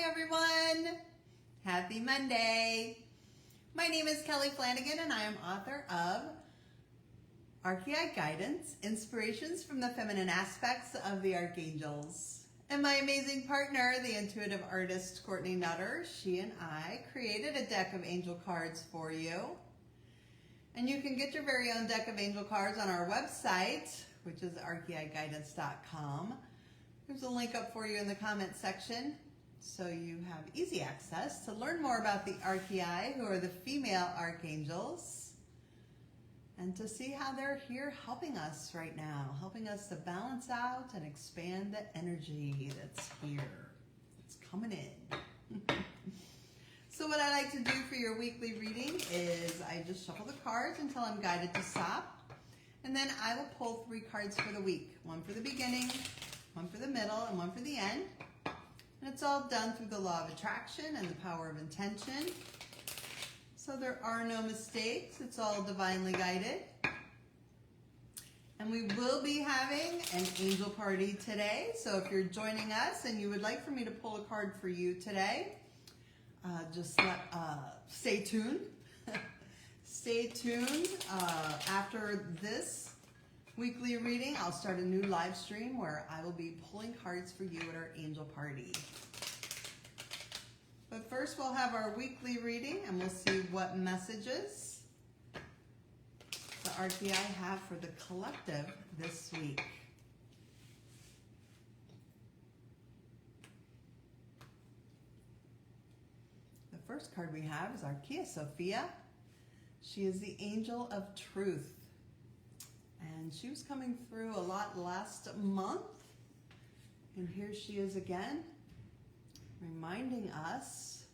everyone. Happy Monday. My name is Kelly Flanagan and I am author of Archeia Guidance, Inspirations from the Feminine Aspects of the Archangels. And my amazing partner, the intuitive artist Courtney Nutter, she and I created a deck of angel cards for you. And you can get your very own deck of angel cards on our website, which is archeiguidance.com. There's a link up for you in the comment section so you have easy access to learn more about the Archeiai, who are the female archangels, and to see how they're here helping us right now, helping us to balance out and expand the energy that's here. It's coming in. So what I like to do for your weekly reading is I just shuffle the cards until I'm guided to stop, and then I will pull 3 cards for the week. One for the beginning, one for the middle, and one for the end. And it's all done through the law of attraction and the power of intention. So there are no mistakes. It's all divinely guided. And we will be having an angel party today. So if you're joining us and you would like for me to pull a card for you today, just stay tuned. Stay tuned. After this weekly reading, I'll start a new live stream where I will be pulling cards for you at our angel party. But first we'll have our weekly reading and we'll see what messages the Archeia have for the collective this week. The first card we have is Archeia Sophia. She is the angel of truth. And she was coming through a lot last month. And here she is again, reminding us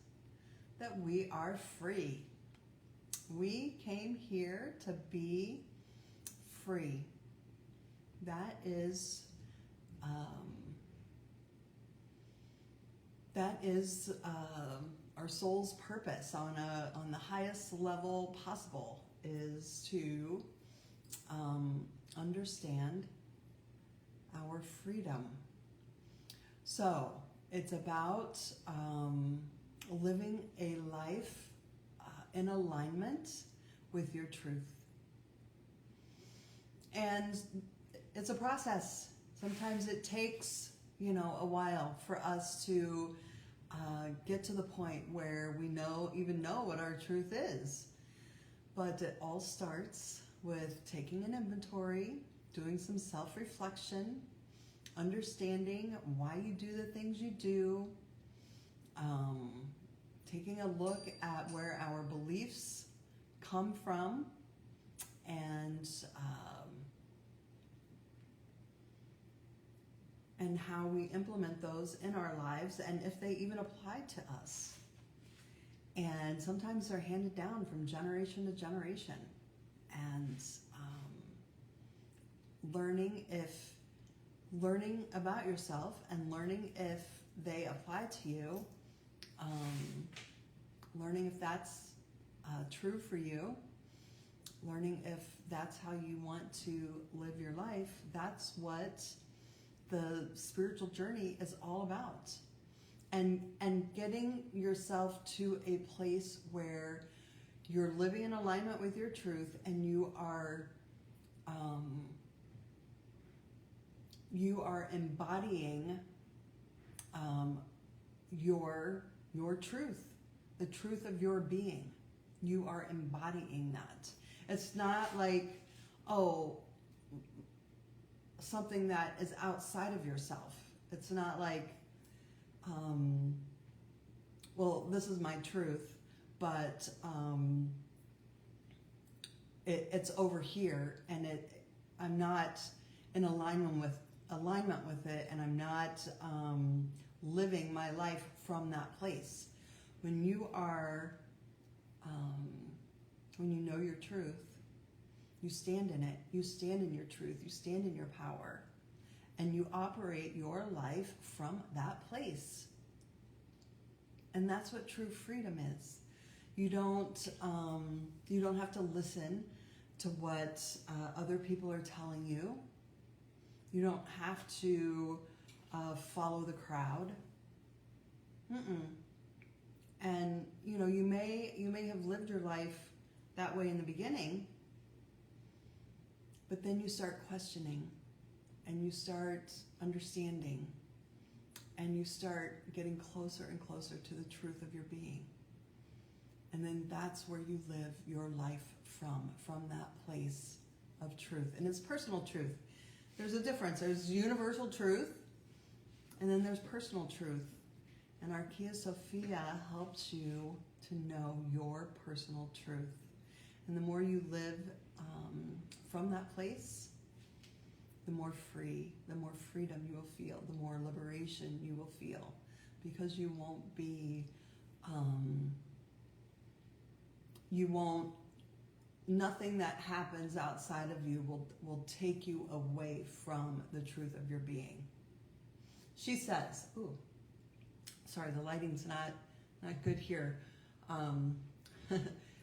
that we are free. We came here to be free. That is our soul's purpose on the highest level possible, is to understand our freedom. So it's about living a life in alignment with your truth. And it's a process. Sometimes it takes, a while for us to get to the point where we even know what our truth is. But it all starts with taking an inventory, doing some self-reflection, understanding why you do the things you do, taking a look at where our beliefs come from, and how we implement those in our lives, and if they even apply to us. And sometimes they're handed down from generation to generation. And learning about yourself and learning if they apply to you, learning if that's true for you, learning if that's how you want to live your life, that's what the spiritual journey is all about. And getting yourself to a place where you're living in alignment with your truth, and you are embodying your truth, the truth of your being. You are embodying that. It's not like, something that is outside of yourself. It's not like, this is my truth, but it's over here, and I'm not in alignment with it, and I'm not living my life from that place. When you are, when you know your truth, you stand in it. You stand in your truth. You stand in your power, and you operate your life from that place. And that's what true freedom is. You don't have to listen to what other people are telling you. You don't have to follow the crowd. Mm-mm. And you know, you may have lived your life that way in the beginning, but then you start questioning, and you start understanding, and you start getting closer and closer to the truth of your being. And then that's where you live your life from that place of truth. And it's personal truth. There's a difference. There's universal truth, and then there's personal truth. And Archeia Sophia helps you to know your personal truth. And the more you live from that place, the more free, the more freedom you will feel, the more liberation you will feel, because you won't be, nothing that happens outside of you will take you away from the truth of your being. She says, ooh, sorry, the lighting's not good here.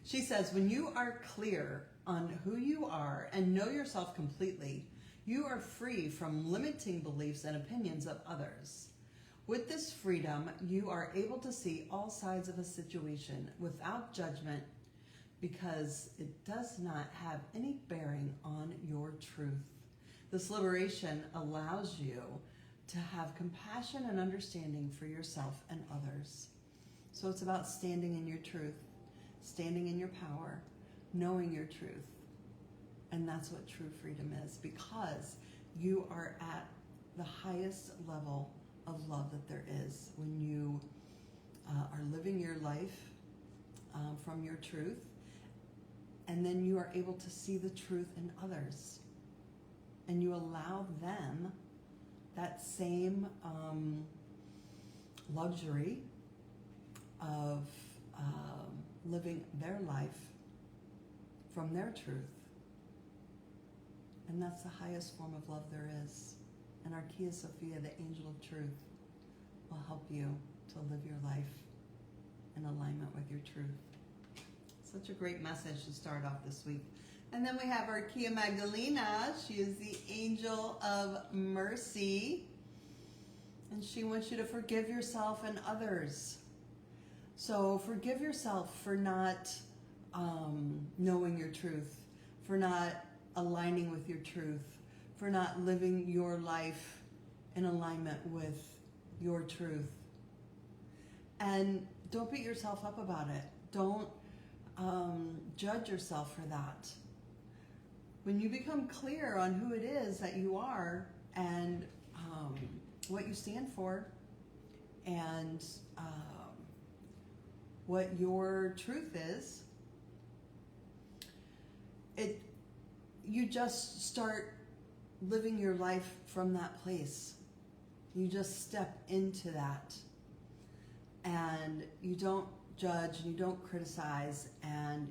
She says, when you are clear on who you are and know yourself completely, you are free from limiting beliefs and opinions of others. With this freedom, you are able to see all sides of a situation without judgment, because it does not have any bearing on your truth. This liberation allows you to have compassion and understanding for yourself and others. So it's about standing in your truth, standing in your power, knowing your truth. And that's what true freedom is, because you are at the highest level of love that there is when you are living your life from your truth, and then you are able to see the truth in others, and you allow them that same luxury of living their life from their truth. And that's the highest form of love there is. And Archeia Sophia, the angel of truth, will help you to live your life in alignment with your truth. Such a great message to start off this week. And then we have Archeia Magdalena. She is the angel of mercy. And she wants you to forgive yourself and others. So forgive yourself for not knowing your truth, for not aligning with your truth, for not living your life in alignment with your truth. And don't beat yourself up about it. Don't judge yourself for that. When you become clear on who it is that you are, and what you stand for, and what your truth is, you just start living your life from that place. You just step into that, and you don't judge, and you don't criticize, and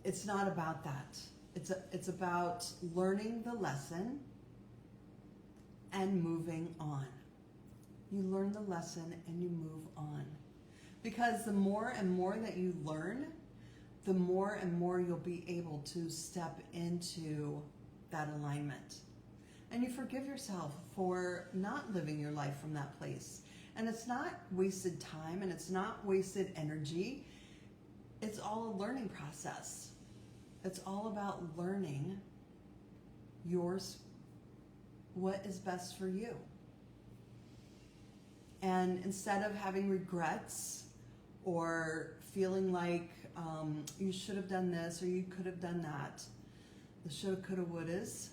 it's not about that. It's about learning the lesson and moving on. You learn the lesson and you move on, because the more and more that you learn, the more and more you'll be able to step into that alignment. And you forgive yourself for not living your life from that place. And it's not wasted time, and it's not wasted energy. It's all a learning process. It's all about learning what is best for you. And instead of having regrets or feeling like you should have done this or you could have done that, the shoulda, coulda, wouldas,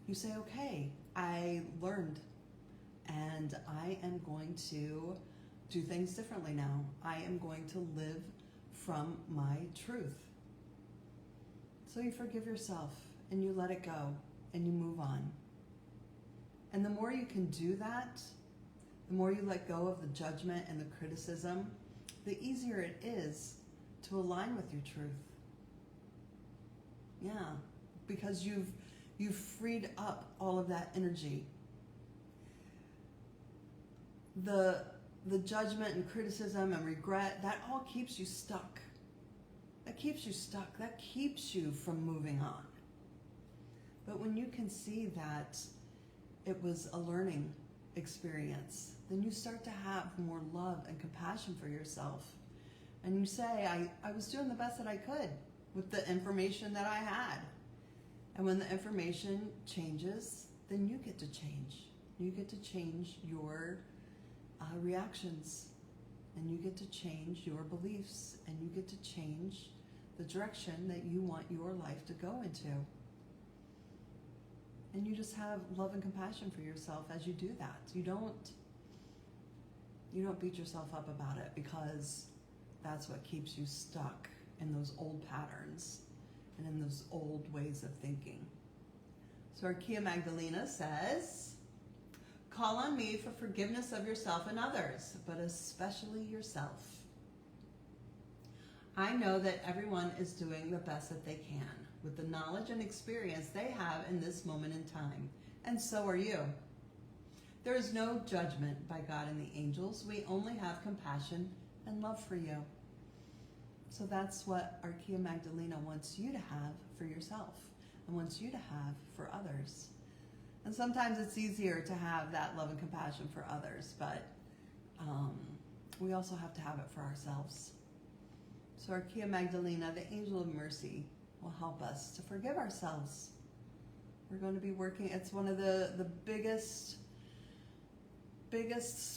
you say, okay, I learned, and I am going to do things differently now. I am going to live from my truth. So you forgive yourself, and you let it go, and you move on. And the more you can do that, the more you let go of the judgment and the criticism, the easier it is to align with your truth. Yeah, because you've freed up all of that energy. The judgment and criticism and regret, that all keeps you stuck. That keeps you stuck. That keeps you from moving on. But when you can see that it was a learning experience, then you start to have more love and compassion for yourself. And you say, I was doing the best that I could with the information that I had. And when the information changes, then you get to change. You get to change your reactions, and you get to change your beliefs, and you get to change the direction that you want your life to go into. And you just have love and compassion for yourself as you do that. You don't beat yourself up about it, because that's what keeps you stuck in those old patterns and in those old ways of thinking. So Archeia Magdalena says, call on me for forgiveness of yourself and others, but especially yourself. I know that everyone is doing the best that they can with the knowledge and experience they have in this moment in time, and so are you. There is no judgment by God and the angels. We only have compassion and love for you. So that's what Archeia Magdalena wants you to have for yourself and wants you to have for others. And sometimes it's easier to have that love and compassion for others, but we also have to have it for ourselves. So Archeia Magdalena, the angel of mercy, will help us to forgive ourselves. We're going to be working, it's one of the biggest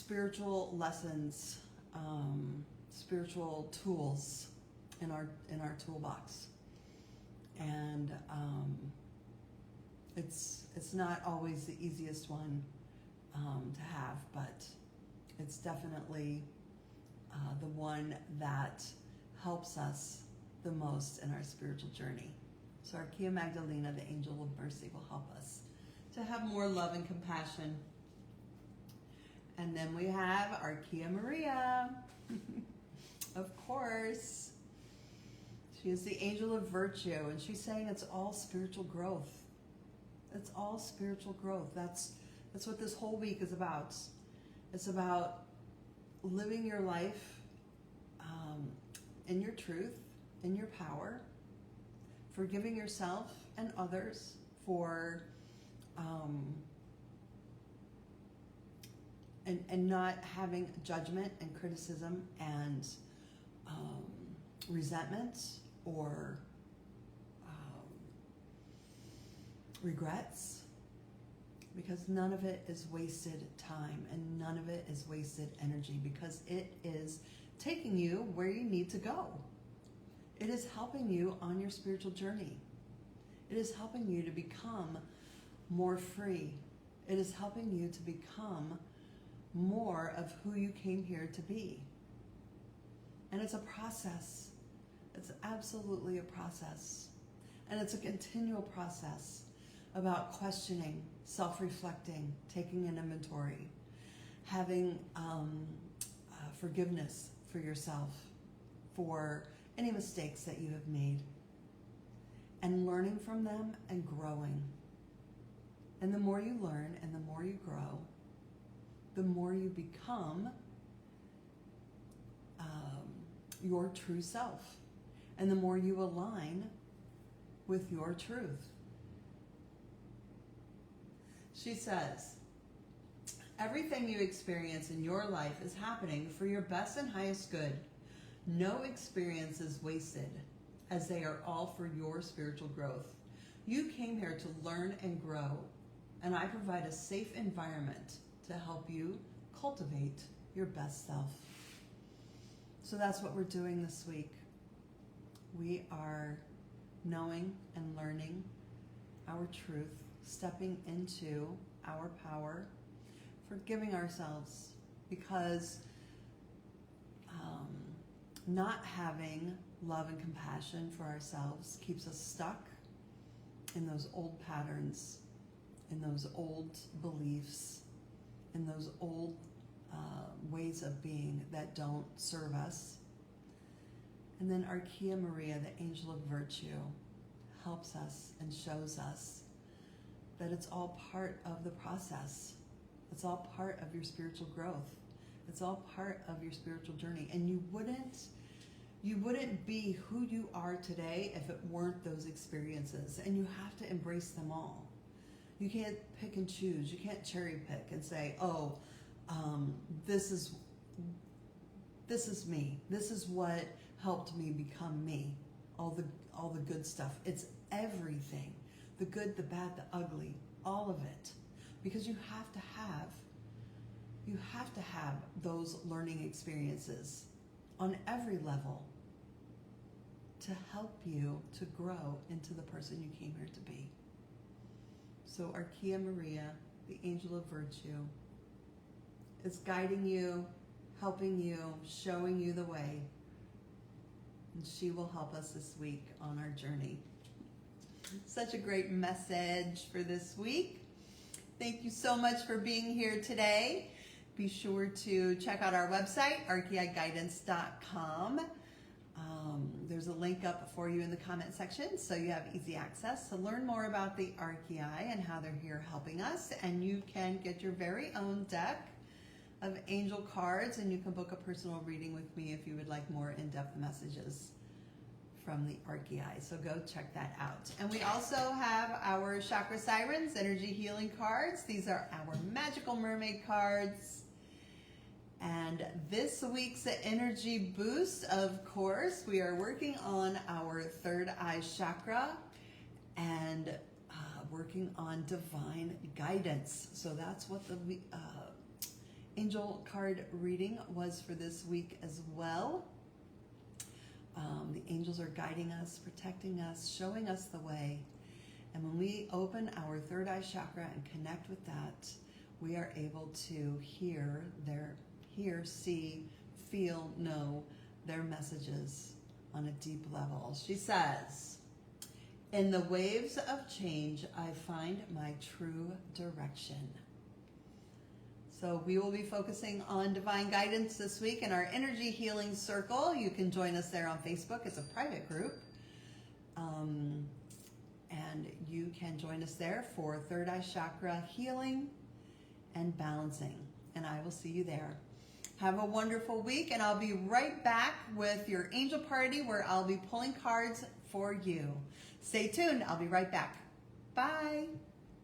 spiritual lessons, spiritual tools in our toolbox. And it's not always the easiest one to have, but it's definitely the one that helps us the most in our spiritual journey. So Archeia Magdalena, the angel of mercy, will help us to have more love and compassion. And then we have Archeia Mareia. Of course. She is the angel of virtue, and she's saying it's all spiritual growth. It's all spiritual growth. That's what this whole week is about. It's about living your life in your truth, in your power, forgiving yourself and others for and not having judgment and criticism and resentment or regrets, because none of it is wasted time and none of it is wasted energy, because it is taking you where you need to go. It is helping you on your spiritual journey. It is helping you to become more free. It is helping you to become more of who you came here to be. And it's a process. It's absolutely a process. And it's a continual process about questioning, self-reflecting, taking an inventory, having forgiveness for yourself for any mistakes that you have made, and learning from them and growing. And the more you learn and the more you grow, the more you become your true self, and the more you align with your truth. She says, everything you experience in your life is happening for your best and highest good. No experience is wasted, as they are all for your spiritual growth. You came here to learn and grow, and I provide a safe environment to help you cultivate your best self. So that's what we're doing this week. We are knowing and learning our truth, stepping into our power, forgiving ourselves, because not having love and compassion for ourselves keeps us stuck in those old patterns, in those old beliefs, in those old ways of being that don't serve us. And then Archeia Mareia, the angel of virtue, helps us and shows us that it's all part of the process. It's all part of your spiritual growth. It's all part of your spiritual journey. And you wouldn't be who you are today if it weren't those experiences. And you have to embrace them all. You can't pick and choose. You can't cherry pick and say, oh, this is me. This is what helped me become me. All the good stuff. It's everything. The good, the bad, the ugly, all of it. Because you have to have those learning experiences on every level to help you to grow into the person you came here to be. So Archeia Mareia, the angel of virtue, is guiding you, helping you, showing you the way. And she will help us this week on our journey. Such a great message for this week. Thank you so much for being here today. Be sure to check out our website, archeiguidance.com. There's a link up for you in the comment section, so you have easy access to learn more about the Archeia and how they're here helping us. And you can get your very own deck of angel cards, and you can book a personal reading with me if you would like more in-depth messages from the Archeia. So go check that out. And we also have our Chakra Sirens energy healing cards. These are our magical mermaid cards. And this week's energy boost, of course, we are working on our third eye chakra and working on divine guidance. So that's what the angel card reading was for this week as well. The angels are guiding us, protecting us, showing us the way. And when we open our third eye chakra and connect with that, we are able to hear, see, feel, know their messages on a deep level. She says, in the waves of change, I find my true direction. So we will be focusing on divine guidance this week in our energy healing circle. You can join us there on Facebook. It's a private group. And you can join us there for third eye chakra healing and balancing. And I will see you there. Have a wonderful week, and I'll be right back with your angel party where I'll be pulling cards for you. Stay tuned. I'll be right back. Bye.